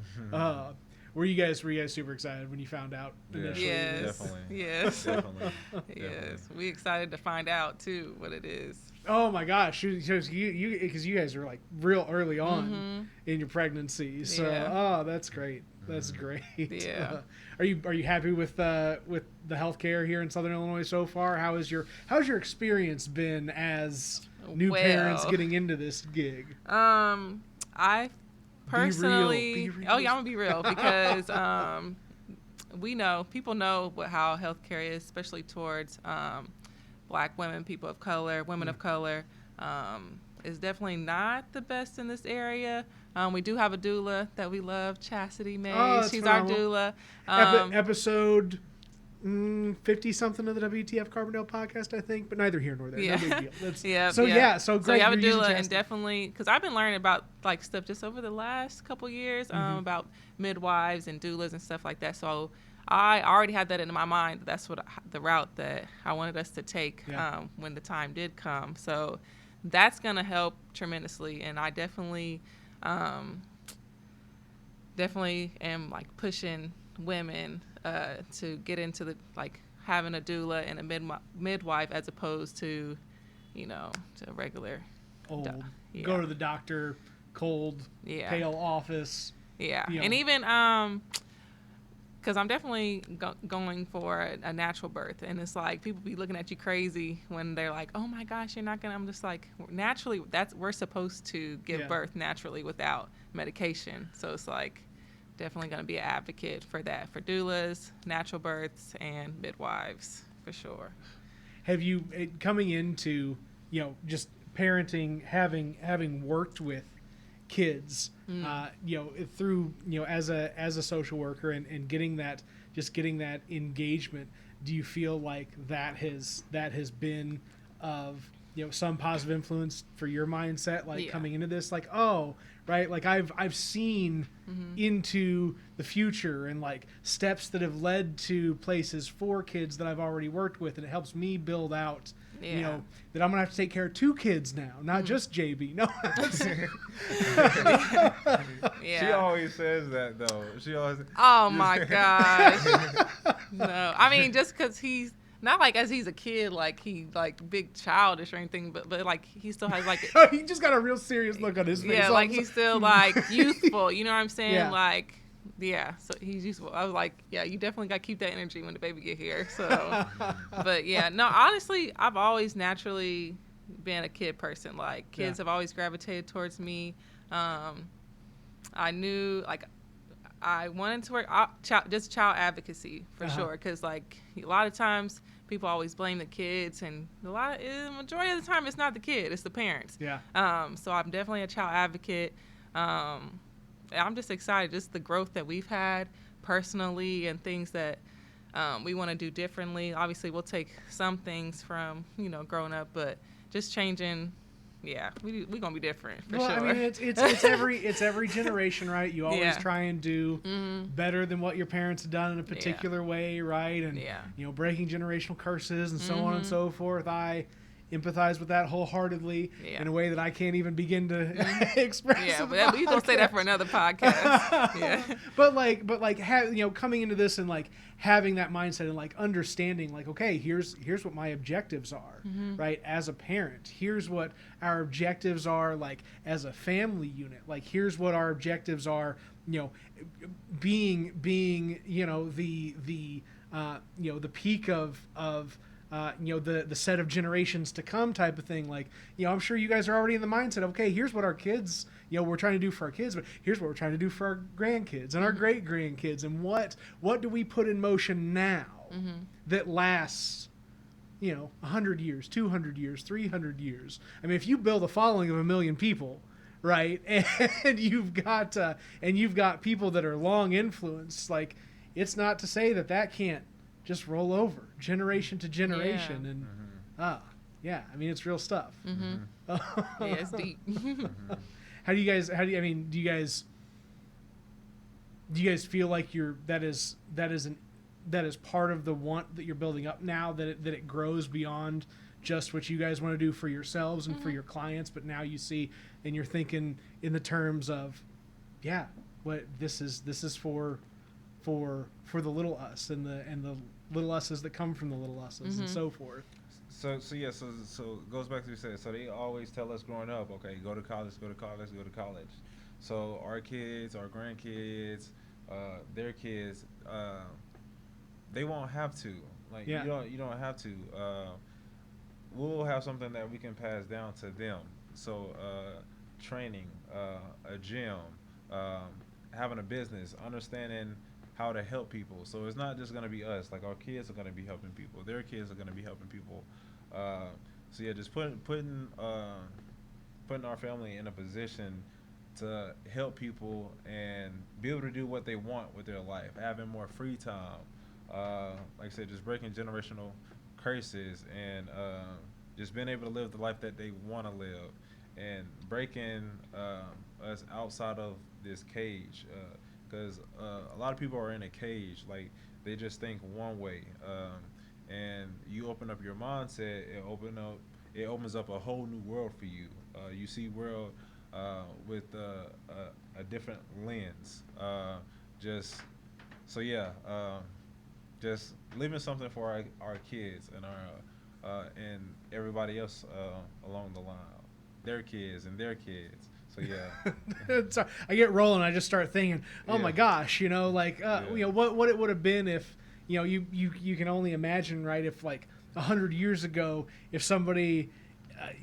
Were you guys super excited when you found out initially? Yes. Definitely. Yes. Definitely. Yes. We excited to find out too what it is. Oh my gosh, because you guys are like real early on in your pregnancy, so that's great. That's great. Yeah. Are you happy with the healthcare here in Southern Illinois so far? How's your experience been as new parents getting into this gig? I personally, Be real. oh yeah, I'm gonna be real because people know how healthcare is, especially towards Black women, people of color, women of color. Is definitely not the best in this area. We do have a doula that we love, Chastity May. She's phenomenal. our doula. Episode 50-something of the WTF Carbondale podcast, I think, but neither here nor there. Yeah. No big deal. That's, Yeah. So great. So you have a you're using doula, and Chastity. definitely, because I've been learning about like stuff just over the last couple years about midwives and doulas and stuff like that. So I already had that in my mind. That's the route that I wanted us to take when the time did come. So that's gonna help tremendously, and I definitely am like pushing women to get into the like having a doula and a midwife as opposed to to a regular go to the doctor, cold, pale office. And even because I'm definitely going for a natural birth, and it's like people be looking at you crazy when they're like, "Oh my gosh, you're not gonna." I'm just like, naturally, we're supposed to give birth naturally without medication. So it's like definitely gonna be an advocate for that, for doulas, natural births, and midwives for sure. Have you coming into just parenting, having worked with kids, through as a social worker and getting that engagement, do you feel like that has been of some positive influence for your mindset, like coming into this, like, oh, right, like I've seen into the future and like steps that have led to places for kids that I've already worked with, and it helps me build out that I'm gonna have to take care of 2 kids now, not just JB. No. She always says that though. She always. Oh my gosh. No, I mean just because he's not like as he's a kid, like he like big childish or anything, but like he still has like. He just got a real serious look on his face. Yeah, like he's still like youthful. You know what I'm saying? Yeah. Like. Yeah, so he's useful. I was like, yeah, you definitely got to keep that energy when the baby get here. So, but yeah, no, honestly, I've always naturally been a kid person. Like kids have always gravitated towards me. I knew like I wanted to work just child advocacy for sure, because like a lot of times people always blame the kids, and the majority of the time it's not the kid, it's the parents. Yeah. So I'm definitely a child advocate. I'm just excited, just the growth that we've had personally and things that we want to do differently. Obviously, we'll take some things from, growing up, but just changing. Yeah, we gonna be different for well, sure. I mean, it's every generation, right? You always Yeah. try and do better than what your parents have done in a particular way, right? And breaking generational curses and so on and so forth. I empathize with that wholheartedly in a way that I can't even begin to express. Yeah, but we gonna say that for another podcast. Yeah. But coming into this and like having that mindset and like understanding like, okay, here's what my objectives are, right? As a parent, here's what our objectives are, like as a family unit, like here's what our objectives are, being the peak of the set of generations to come type of thing. Like, I'm sure you guys are already in the mindset of, okay, here's what our kids, we're trying to do for our kids, but here's what we're trying to do for our grandkids and our great grandkids. And what do we put in motion now that lasts, 100 years, 200 years, 300 years. I mean, if you build a following of 1 million people, right. And you've got people that are long influenced, like it's not to say that can't just roll over generation to generation. And I mean, it's real stuff. Yeah, it's deep. Do you guys feel like that is part of the want that you're building up now, that it grows beyond just what you guys want to do for yourselves and for your clients, but now you see and you're thinking in the terms of, what this is for the little us and the little us's that come from the little us's and so forth. So it goes back to what you said. So they always tell us growing up, okay, go to college. So our kids, our grandkids, their kids, they won't have to. Like you don't have to. We'll have something that we can pass down to them. So training, a gym, having a business, understanding how to help people. So it's not just going to be us. Like our kids are going to be helping people. Their kids are going to be helping people. Just putting our family in a position to help people and be able to do what they want with their life, having more free time. Like I said, just breaking generational curses and just being able to live the life that they want to live, and breaking us outside of this cage. Because a lot of people are in a cage, like they just think one way, and you open up your mindset, it opens up a whole new world for you. You see world with a different lens. Just leaving something for our kids and and everybody else along the line, their kids and their kids. So so I get rolling. I just start thinking, my gosh, what it would have been if, you can only imagine, right? If like 100 years ago, if somebody,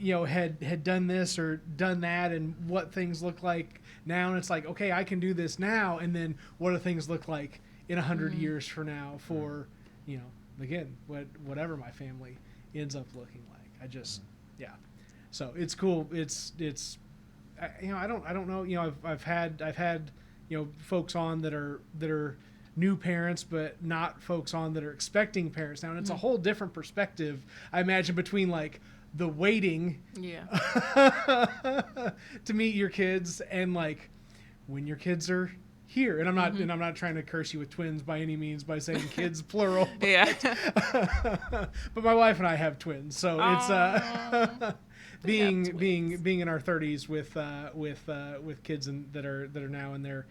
had done this or done that, and what things look like now, and it's like, okay, I can do this now, and then what do things look like in 100 years from now for, again, whatever my family ends up looking like. I just, So it's cool. It's. I don't know. I've had folks on that are new parents, but not folks on that are expecting parents now, and it's a whole different perspective, I imagine, between like the waiting to meet your kids and like when your kids are here. And I'm not trying to curse you with twins by any means by saying kids plural. But my wife and I have twins, so it's being in our 30s with kids that are now in their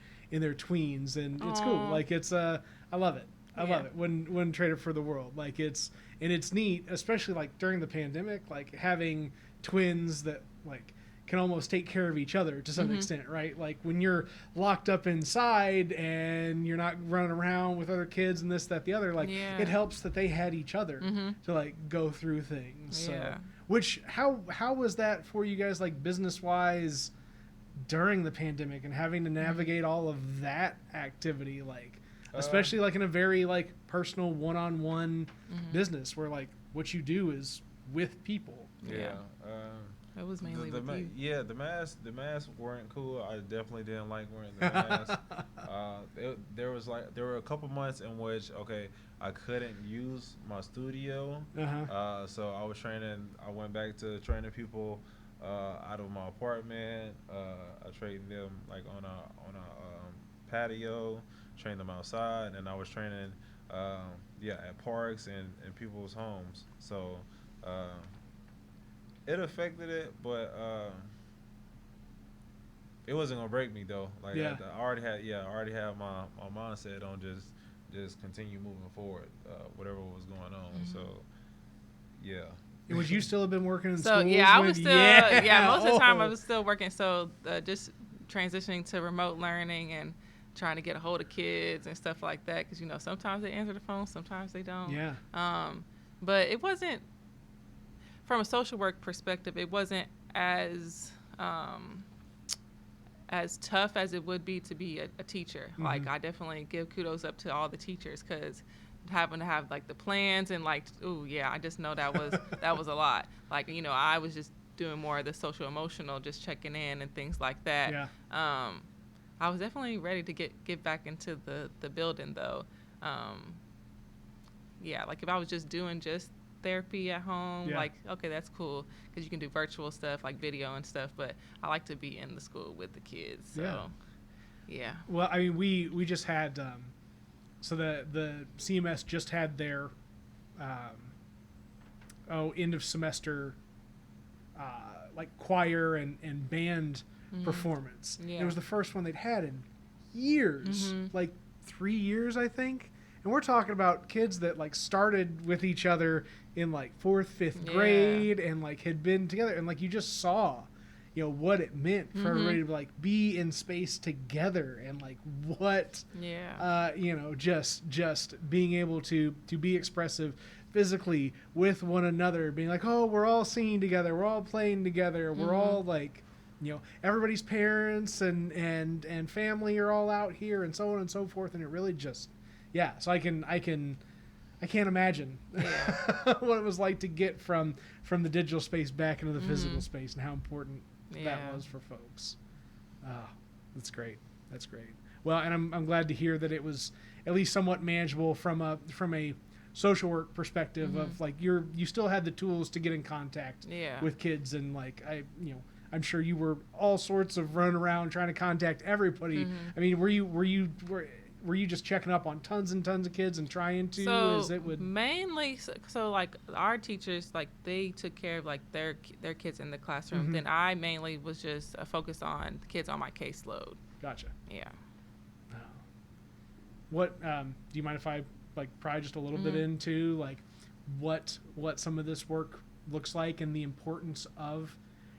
tweens, and it's cool. Like it's I love it. I love it when traded for the world. Like it's neat, especially like during the pandemic, like having twins that like can almost take care of each other to some extent, right? Like when you're locked up inside and you're not running around with other kids and this, that, the other, like it helps that they had each other to like go through things. So, how was that for you guys, like business wise during the pandemic and having to navigate all of that activity, like especially like in a very like personal one-on-one business where like what you do is with people. it was mainly the with you. yeah, the masks weren't cool. I definitely didn't like wearing the mask. There were a couple months in which I couldn't use my studio. So I was training. I went back to training people out of my apartment. I trained them like on a patio, trained them outside, and I was training at parks and people's homes. So it affected it, but it wasn't gonna break me though. Like I already had my mindset on just continue moving forward, whatever was going on. Mm-hmm. So yeah. Would you still have been working in So schools? yeah, I was still most of the time I Oh. was still working. So just transitioning to remote learning and trying to get a hold of kids and stuff like that, because sometimes they answer the phone, sometimes they don't. Yeah. But it wasn't, from a social work perspective, it wasn't as tough as it would be to be a teacher. Mm-hmm. Like, I definitely give kudos up to all the teachers, because having to have like the plans and like, I just know that was a lot. Like, I was just doing more of the social emotional, just checking in and things like that. Yeah. I was definitely ready to get back into the building though. Like if I was just doing just therapy at home, like, okay, that's cool, because you can do virtual stuff like video and stuff, but I like to be in the school with the kids. So yeah. Well, I mean, we just had so the CMS just had their end of semester like choir and band performance. Yeah. It was the first one they'd had in years, like 3 years, I think. And we're talking about kids that like started with each other in like 4th, 5th grade and like had been together, and like you just saw, what it meant for everybody to like be in space together, and like what, just being able to be expressive physically with one another, being like, oh, we're all singing together, we're all playing together, we're all like, everybody's parents and family are all out here, and so on and so forth, and it really just, so I can't imagine what it was like to get from the digital space back into the physical space, and how important that was for folks. Oh, that's great. That's great. Well, and I'm glad to hear that it was at least somewhat manageable from a social work perspective of like you still had the tools to get in contact with kids, and like I'm sure you were all sorts of running around trying to contact everybody. I mean, were you just checking up on tons and tons of kids and trying to? So mainly, so like our teachers, like they took care of like their kids in the classroom. Then I mainly was just focused on the kids on my caseload. Gotcha. Yeah. What do you mind if I like pry just a little bit into like what some of this work looks like, and the importance of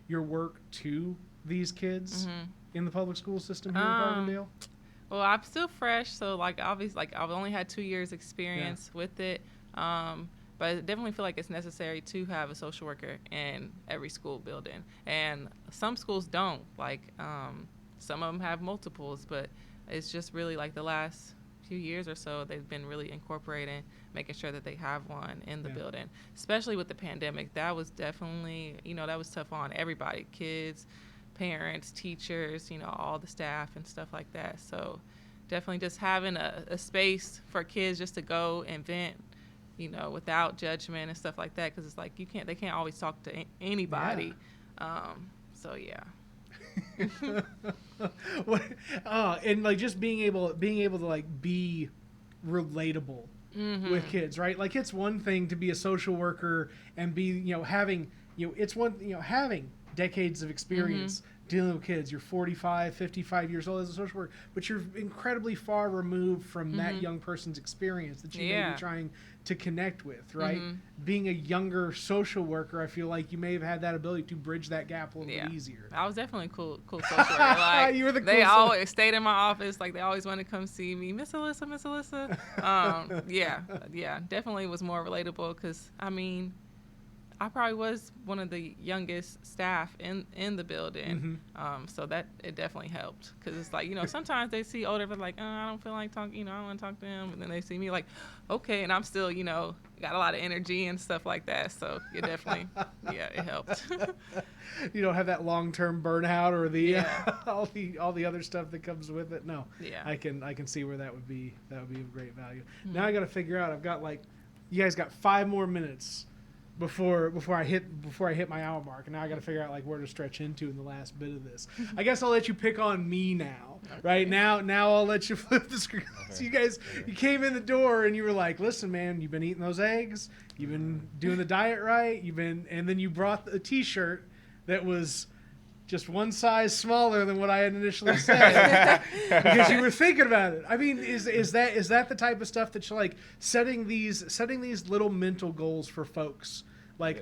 your work to these kids in the public school system here in Carbondale? Well, I'm still fresh, so like obviously, like I've only had 2 years experience with it, but I definitely feel like it's necessary to have a social worker in every school building, and some schools don't. Like some of them have multiples, but it's just really like the last few years or so they've been really incorporating, making sure that they have one in the building, especially with the pandemic. That was definitely, that was tough on everybody, kids, parents, teachers, all the staff and stuff like that. So definitely just having a space for kids just to go and vent, without judgment and stuff like that, because it's like they can't always talk to anybody. So yeah. And like just being able to like be relatable with kids, right? Like it's one thing to be a social worker and be having having decades of experience dealing with kids. You're 45, 55 years old as a social worker, but you're incredibly far removed from that young person's experience that you may be trying to connect with, right? Being a younger social worker, I feel like you may have had that ability to bridge that gap a little bit easier. I was definitely cool social worker. Like, you were the cool they always stayed in my office. Like they always wanted to come see me, Miss Alyssa. Definitely was more relatable, because I mean, I probably was one of the youngest staff in the building. So that it definitely helped, because it's like, sometimes they see older, but like, I don't feel like talking, I don't want to talk to them. And then they see me like, okay, and I'm still, got a lot of energy and stuff like that. So it definitely, yeah, it helped. You don't have that long-term burnout or the Yeah. all the other stuff that comes with it. No, Yeah. I can see where that would be of great value. Now I got to figure out. I've got you guys got 5 more minutes before I hit my hour mark, and now I got to figure out where to stretch into in the last bit of this. I guess I'll let you pick on me now. Okay. Right now I'll let you flip the screen. Okay. So you guys, you came in the door and you were like, "Listen, man, you've been eating those eggs. You've been doing the diet right. And then you brought a T-shirt that was just one size smaller than what I had initially said because you were thinking about it. I mean, is that the type of stuff that you're setting these little mental goals for folks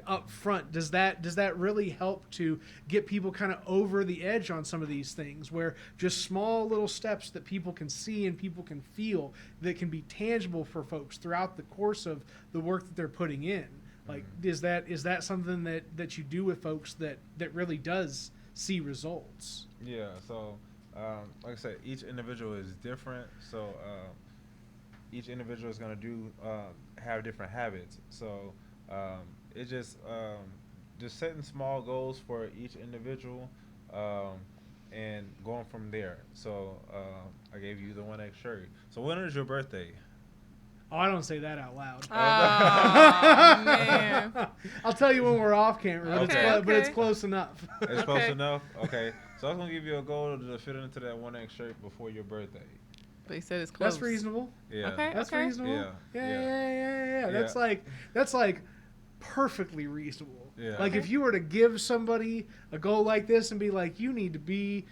up front? Does that really help to get people kind of over the edge on some of these things, where just small little steps that people can see and people can feel that can be tangible for folks throughout the course of the work that they're putting in? Is that something that you do with folks that really does see results? Yeah. So, like I said, each individual is different. So, each individual is going to have different habits. So, it just setting small goals for each individual, and going from there. So, I gave you the 1X shirt. So, when is your birthday? Oh, I don't say that out loud. Oh, man. I'll tell you when we're off camera, but it's close enough. It's close enough? Okay. So I was going to give you a goal to fit into that 1X shirt before your birthday. But he said it's close. That's reasonable. Yeah. Okay. That's reasonable. Yeah. That's like perfectly reasonable. Yeah. If you were to give somebody a goal like this and be like, you need to be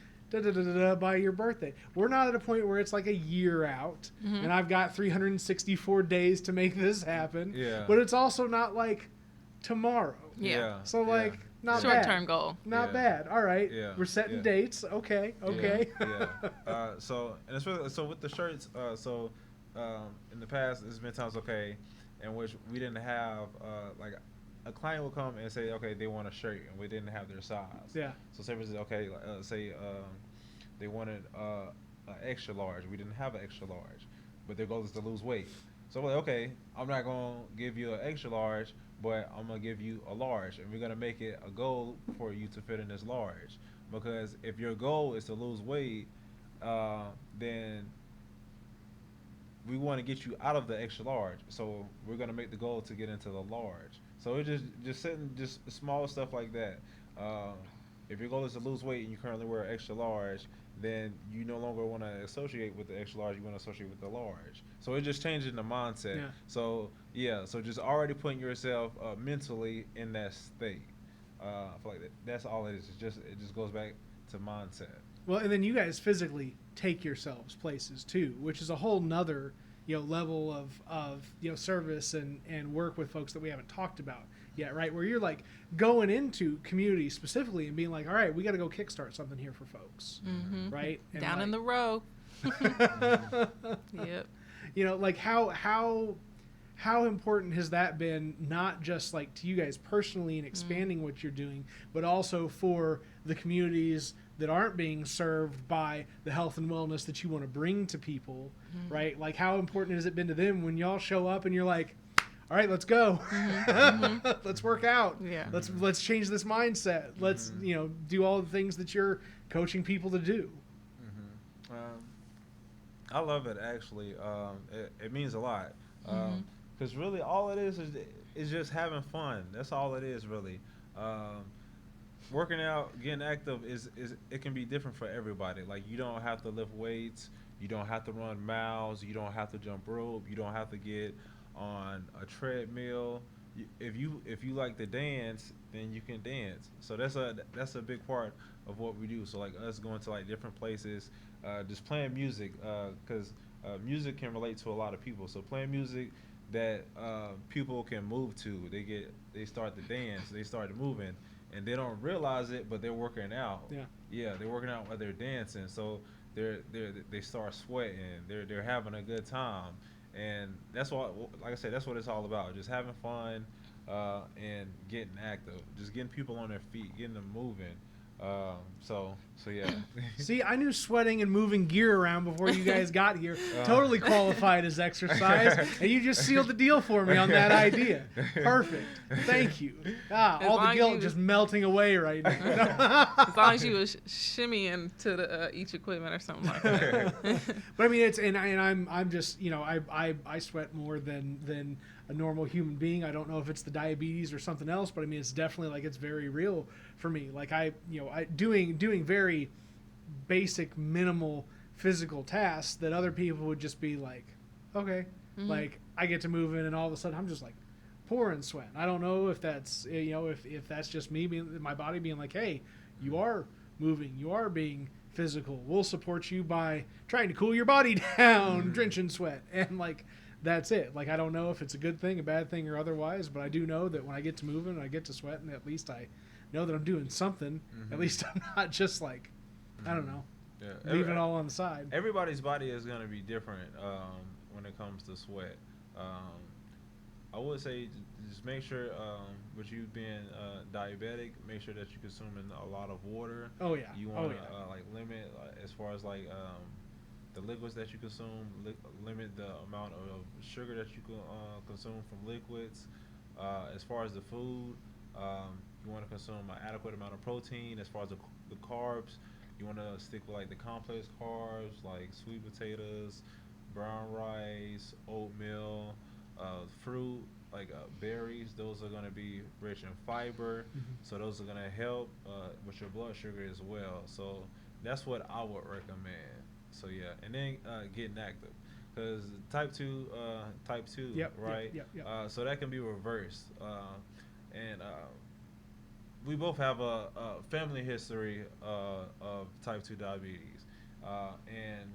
by your birthday. We're not at a point where it's a year out and I've got 364 days to make this happen. Yeah. But it's also not tomorrow. Yeah. So not short bad. term goal. Not bad. All right. Yeah. We're setting dates. Okay. Yeah. So with the shirts, in the past there's been times in which we didn't have a client will come and say they want a shirt and we didn't have their size. Yeah. So say for instance, they wanted an extra large. We didn't have an extra large, but their goal is to lose weight. So we're I'm not gonna give you an extra large, but I'm gonna give you a large, and we're gonna make it a goal for you to fit in this large. Because if your goal is to lose weight, then we want to get you out of the extra large. So we're gonna make the goal to get into the large. So it's just setting just small stuff like that. If your goal is to lose weight and you currently wear an extra large, then you no longer want to associate with the extra large. You want to associate with the large. So it just changes the mindset. Yeah. So just already putting yourself mentally in that state. I feel like that's all it is. It just goes back to mindset. Well, and then you guys physically take yourselves places too, which is a whole nother level of service and work with folks that we haven't talked about yet, right? Where you're going into communities specifically and being all right, we got to go kickstart something here for folks, right? And down in the row. Yep. How important has that been, not just to you guys personally and expanding what you're doing, but also for the communities that aren't being served by the health and wellness that you want to bring to people, right? How important has it been to them when y'all show up and you're like, all right, let's go. Let's work out. Yeah. Let's change this mindset. Let's, do all the things that you're coaching people to do. I love it, actually. It means a lot. Because really all it is just having fun. That's all it is, really. Working out, getting active it can be different for everybody. You don't have to lift weights, you don't have to run miles, you don't have to jump rope, you don't have to get on a treadmill. If you like to dance, then you can dance. So that's a big part of what we do. So us going to different places, just playing music, because music can relate to a lot of people. So playing music that people can move to, they start to dance, they start moving. And they don't realize it, but they're working out. Yeah, they're working out while they're dancing. So they start sweating. They're having a good time, and that's what, like I said, that's what it's all about. Just having fun, and getting active, just getting people on their feet, getting them moving. So yeah. See, I knew sweating and moving gear around before you guys got here. Totally qualified as exercise, and you just sealed the deal for me on that idea. Perfect. Thank you. All the guilt just melting away right now. As long as you was shimmying to the each equipment or something like that. But I mean, I'm just, I sweat more than a normal human being. I don't know if it's the diabetes or something else, but I mean, it's definitely like it's very real for me. Like I doing very basic, minimal physical tasks that other people would just be like, okay, like I get to move in, and all of a sudden I'm just like pouring sweat. I don't know if that's if that's just me being my body being like, hey, you are moving, you are being physical. We'll support you by trying to cool your body down, drenching sweat, and like. That's it. Like, I don't know if it's a good thing, a bad thing, or otherwise, but I do know that when I get to moving, I get to sweating, at least I know that I'm doing something. At least I'm not just like, I don't know, leaving it all on the side. Everybody's body is going to be different when it comes to sweat. I would say just make sure, with you being diabetic, make sure that you're consuming a lot of water. Oh, yeah. You want to like limit as far as like the liquids that you consume, limit the amount of sugar that you can consume from liquids. As far as the food, you want to consume an adequate amount of protein. As far as the carbs, you want to stick with like the complex carbs, like sweet potatoes, brown rice, oatmeal, fruit, like berries. Those are going to be rich in fiber, so those are going to help with your blood sugar as well. So that's what I would recommend. So yeah, and then getting active, because type 2, right? Yep. So that can be reversed, and we both have a family history of type 2 diabetes, and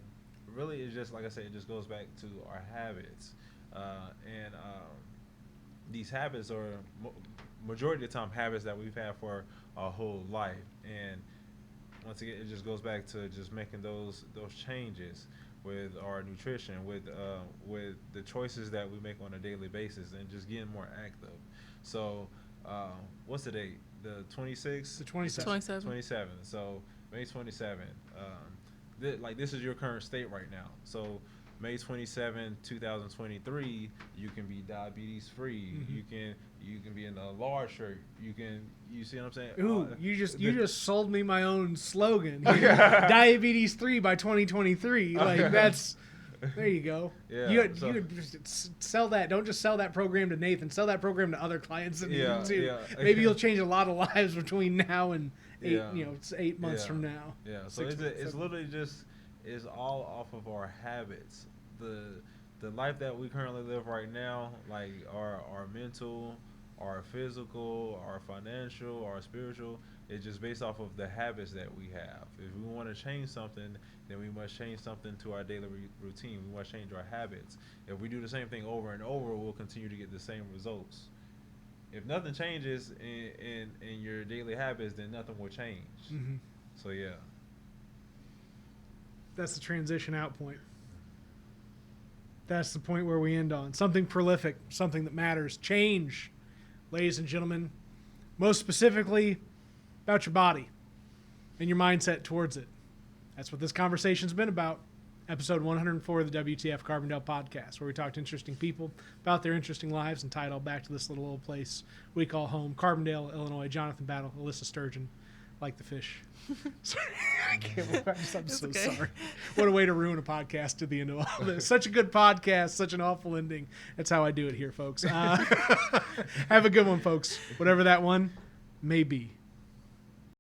really it's just like I said, it just goes back to our habits, and these habits are majority of the time habits that we've had for our whole life, and once again, it just goes back to just making those changes with our nutrition, with the choices that we make on a daily basis, and just getting more active. So, what's the date? The 26th? The 27th. 27th. So, May 27th. This is your current state right now. So, May 27, 2023, you can be diabetes free. You can be in a large shirt. You see what I'm saying? Ooh, you just sold me my own slogan. Diabetes 3 by 2023. Like that's there you go. Yeah. You could just sell that. Don't just sell that program to Nathan. Sell that program to other clients too. Yeah. Maybe you'll change a lot of lives between now and 8 months from now. Yeah. So it's literally just is all off of our habits. The life that we currently live right now, like our mental, our physical, our financial, our spiritual, it's just based off of the habits that we have. If we want to change something, then we must change something to our daily routine. We must change our habits. If we do the same thing over and over, we'll continue to get the same results. If nothing changes in your daily habits, then nothing will change. So yeah. That's the transition out point. That's the point where we end on. Something prolific, something that matters. Change, ladies and gentlemen. Most specifically, about your body and your mindset towards it. That's what this conversation's been about. Episode 104 of the WTF Carbondale podcast, where we talk to interesting people about their interesting lives and tie it all back to this little old place we call home. Carbondale, Illinois. Johnathan Battle, Alyssa Sturgeon. Like the fish. Sorry, I can't. I'm so sorry. What a way to ruin a podcast at the end of all this. Such a good podcast, such an awful ending. That's how I do it here, folks. Have a good one, folks. Whatever that one may be.